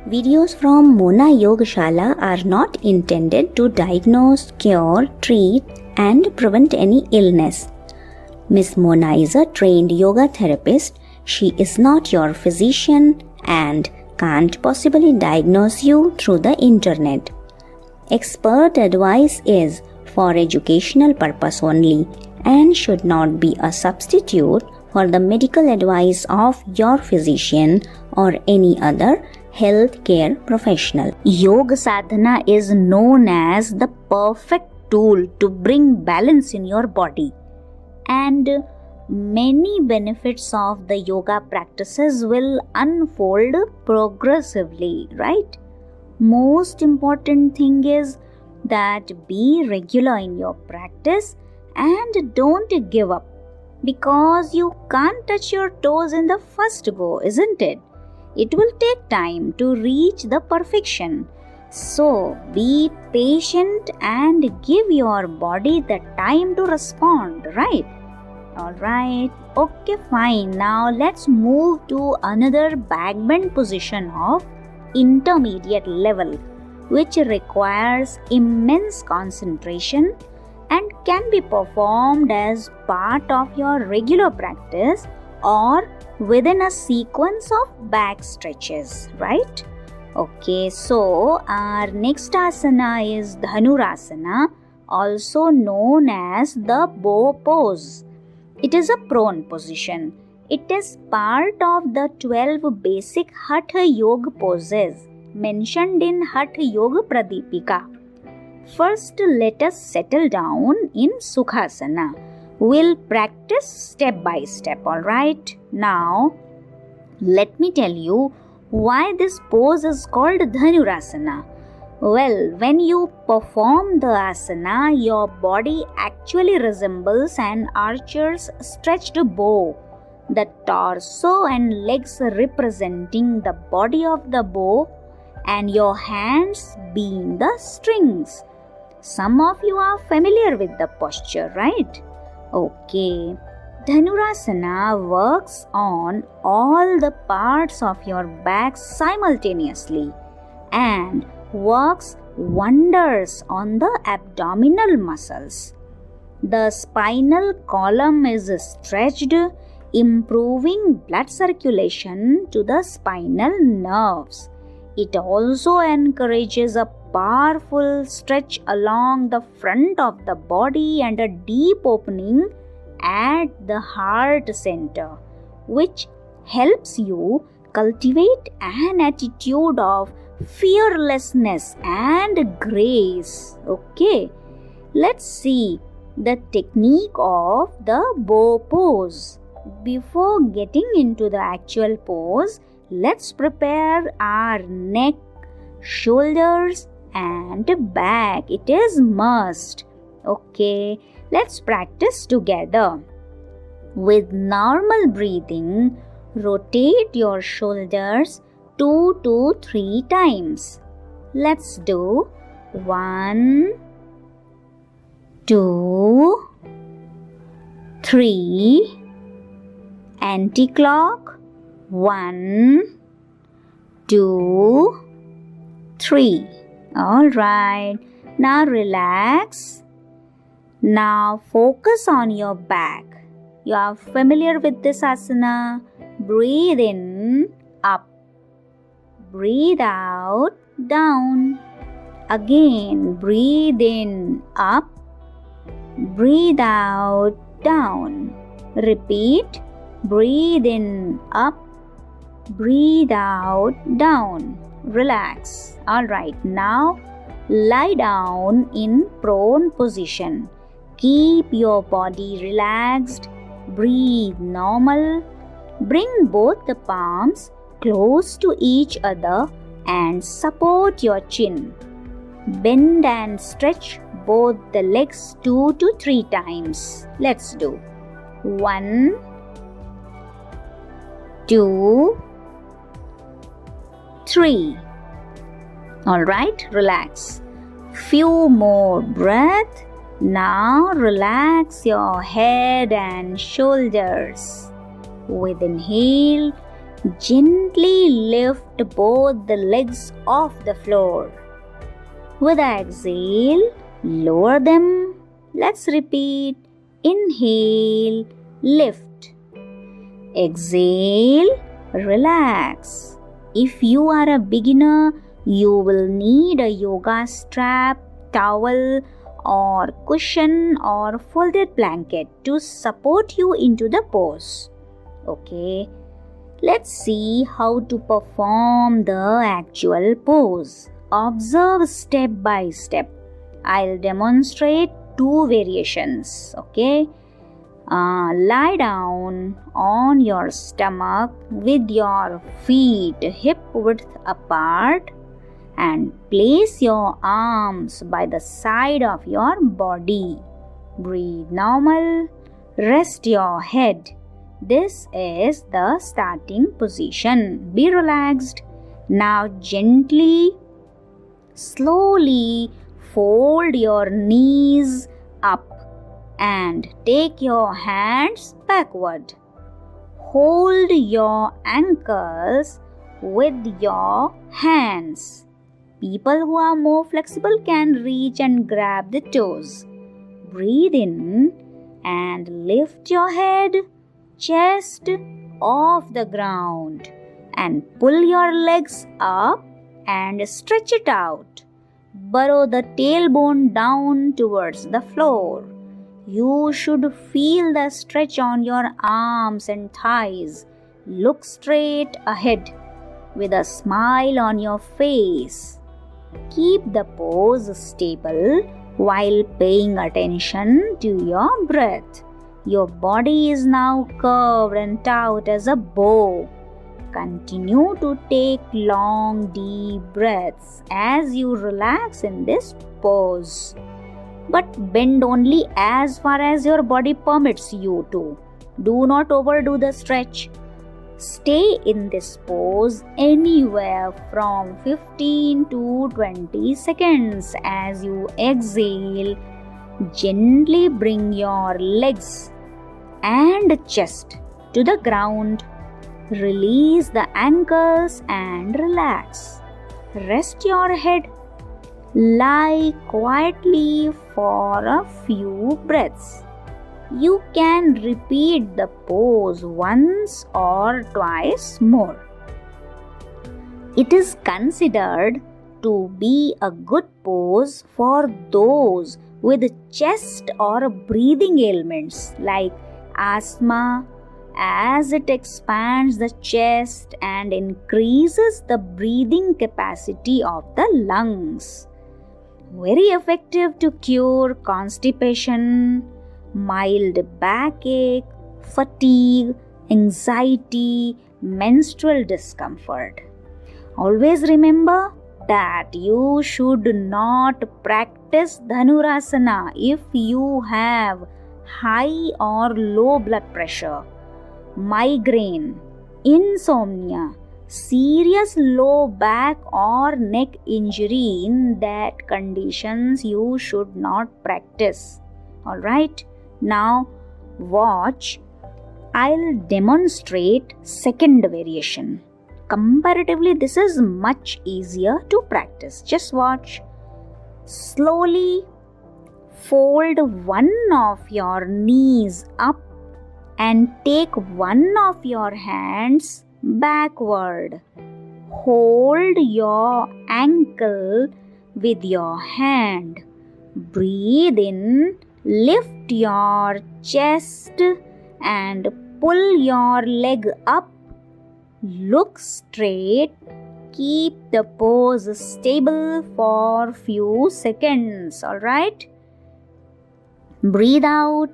Videos from Mona Yogashala are not intended to diagnose, cure, treat, and prevent any illness. Miss Mona is a trained yoga therapist. She is not your physician and can't possibly diagnose you through the internet. Expert advice is for educational purpose only and should not be a substitute for the medical advice of your physician or any other healthcare professional. Yoga sadhana is known as the perfect tool to bring balance in your body, and many benefits of the yoga practices will unfold progressively, right? Most important thing is that be regular in your practice and don't give up, because you can't touch your toes in the first go, isn't it? It will take time to reach the perfection. So be patient and give your body the time to respond, right? Alright, okay, fine. Now let's move to another back bend position of intermediate level, which requires immense concentration and can be performed as part of your regular practice or within a sequence of back stretches, right? Okay, so our next asana is Dhanurasana, also known as the bow pose. It is a prone position. It is part of the 12 basic Hatha Yoga poses mentioned in Hatha Yoga Pradipika. First, let us settle down in Sukhasana. We'll practice step by step, alright? Now, let me tell you why this pose is called Dhanurasana. Well, when you perform the asana, your body actually resembles an archer's stretched bow. The torso and legs representing the body of the bow and your hands being the strings. Some of you are familiar with the posture, right? Okay. Dhanurasana works on all the parts of your back simultaneously and works wonders on the abdominal muscles. The spinal column is stretched, improving blood circulation to the spinal nerves. It also encourages a powerful stretch along the front of the body and a deep opening at the heart center, which helps you cultivate an attitude of fearlessness and grace. Okay, let's see the technique of the bow pose. Before getting into the actual pose, let's prepare our neck, shoulders and back. It is must. Okay, let's practice together. With normal breathing, rotate your shoulders 2 to 3 times. Let's do 1, 2, 3. Anti-clock. 1, 2, 3. Alright. Now relax. Now focus on your back. You are familiar with this asana. Breathe in, up. Breathe out, down. Again, breathe in, up. Breathe out, down. Repeat. Breathe in, up. Breathe out, down. Relax. Alright, now lie down in prone position. Keep your body relaxed. Breathe normal. Bring both the palms close to each other and support your chin. Bend and stretch both the legs 2 to 3 times. Let's do 1, 2, 3. Alright, relax. Few more breath. Now relax your head and shoulders. With inhale, Gently lift both the legs off the floor. With the exhale, lower them. Let's repeat. Inhale, lift. Exhale, relax. If you are a beginner, you will need a yoga strap, towel, or cushion or folded blanket to support you into the pose. Okay, let's see how to perform the actual pose. Observe step by step. I'll demonstrate 2 variations. Okay, lie down on your stomach with your feet hip width apart and place your arms by the side of your body. Breathe normal. Rest your head. This is the starting position. Be relaxed. Now gently, slowly fold your knees up and take your hands backward. Hold your ankles with your hands. People who are more flexible can reach and grab the toes. Breathe in and lift your head, chest off the ground, and pull your legs up and stretch it out. Burrow the tailbone down towards the floor. You should feel the stretch on your arms and thighs. Look straight ahead with a smile on your face. Keep the pose stable while paying attention to your breath. Your body is now curved and taut as a bow. Continue to take long, deep breaths as you relax in this pose. But bend only as far as your body permits you to. Do not overdo the stretch. Stay in this pose anywhere from 15 to 20 seconds. As you exhale, gently bring your legs and chest to the ground. Release the ankles and relax. Rest your head. Lie quietly for a few breaths. You can repeat the pose once or twice more. It is considered to be a good pose for those with chest or breathing ailments like asthma, as it expands the chest and increases the breathing capacity of the lungs. Very effective to cure constipation, mild backache, fatigue, anxiety, menstrual discomfort. Always remember that you should not practice Dhanurasana if you have high or low blood pressure, migraine, insomnia, serious low back or neck injury. In that conditions you should not practice. Alright, now watch. I'll demonstrate second variation. Comparatively, this is much easier to practice. Just watch. Slowly fold one of your knees up and take one of your hands backward. Hold your ankle with your hand. Breathe in, lift your chest and pull your leg up. Look straight. Keep the pose stable for few seconds. Alright? Breathe out.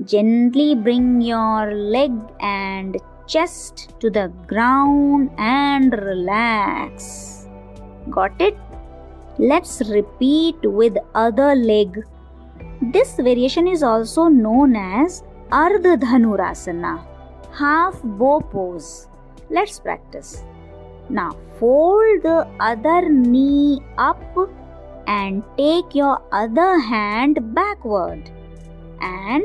Gently bring your leg and chest to the ground and relax. Got it? Let's repeat with other leg. This variation is also known as Ardha Dhanurasana, half bow pose. Let's practice. Now fold the other knee up and take your other hand backward and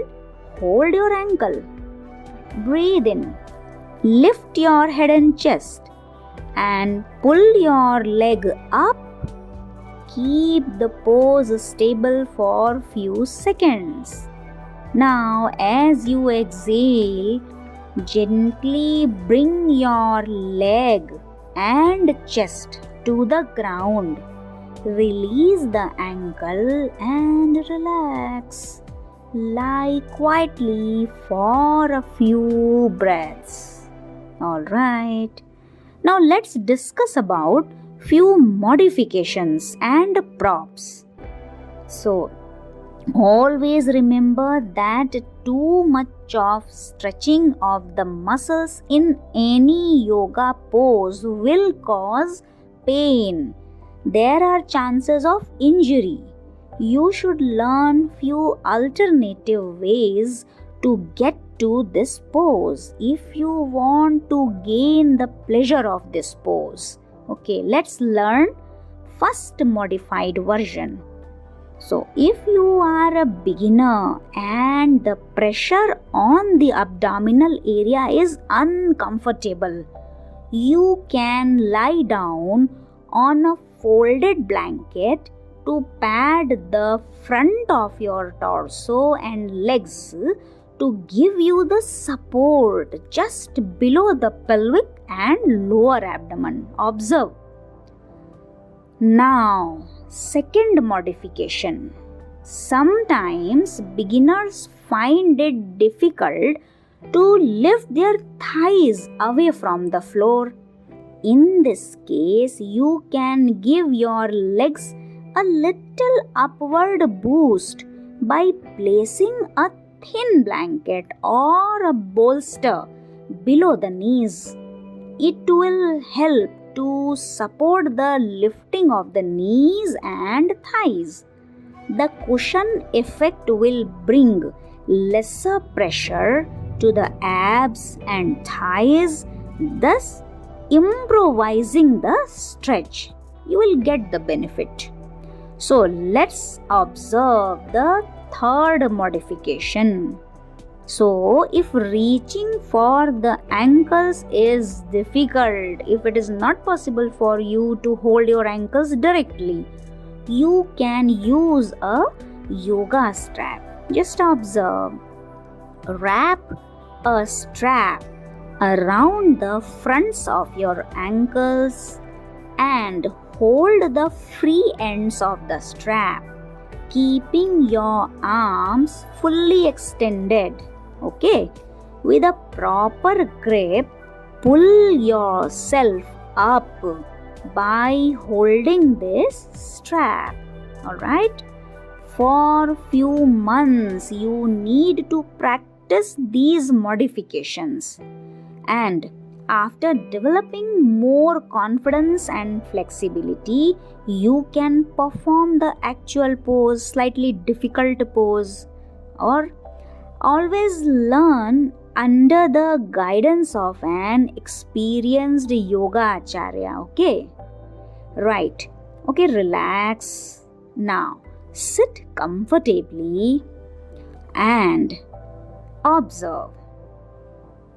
hold your ankle. Breathe in. Lift your head and chest and pull your leg up. Keep the pose stable for few seconds. Now, as you exhale, gently bring your leg and chest to the ground. Release the ankle and relax. Lie quietly for a few breaths. Alright. Now let's discuss about few modifications and props. So, always remember that too much of stretching of the muscles in any yoga pose will cause pain. There are chances of injury. You should learn few alternative ways to get to this pose if you want to gain the pleasure of this pose. Okay, let's learn first modified version. So, if you are a beginner and the pressure on the abdominal area is uncomfortable, you can lie down on a folded blanket to pad the front of your torso and legs to give you the support just below the pelvic and lower abdomen. Observe. Now, second modification. Sometimes beginners find it difficult to lift their thighs away from the floor. In this case, you can give your legs a little upward boost by placing a thin blanket or a bolster below the knees. It will help to support the lifting of the knees and thighs. The cushion effect will bring lesser pressure to the abs and thighs, thus improvising the stretch. You will get the benefit. So let's observe the third modification. So if reaching for the ankles is difficult, if it is not possible for you to hold your ankles directly, you can use a yoga strap. Just observe. Wrap a strap around the fronts of your ankles and hold the free ends of the strap, keeping your arms fully extended. Okay, with a proper grip, pull yourself up by holding this strap. Alright, for few months you need to practice these modifications, and after developing more confidence and flexibility, you can perform the actual pose, slightly difficult pose, or always learn under the guidance of an experienced yoga acharya. Okay, right. Okay, relax. Now sit comfortably and observe.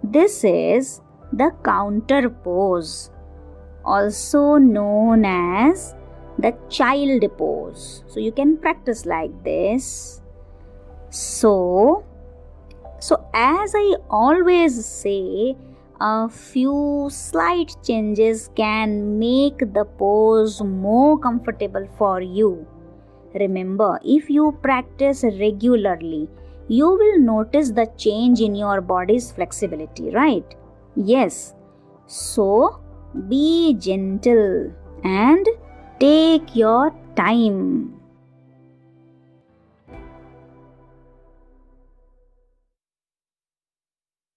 This is the counter pose, also known as the child pose. So you can practice like this. So as I always say, a few slight changes can make the pose more comfortable for you. Remember, if you practice regularly, you will notice the change in your body's flexibility, right? Yes. So be gentle and take your time.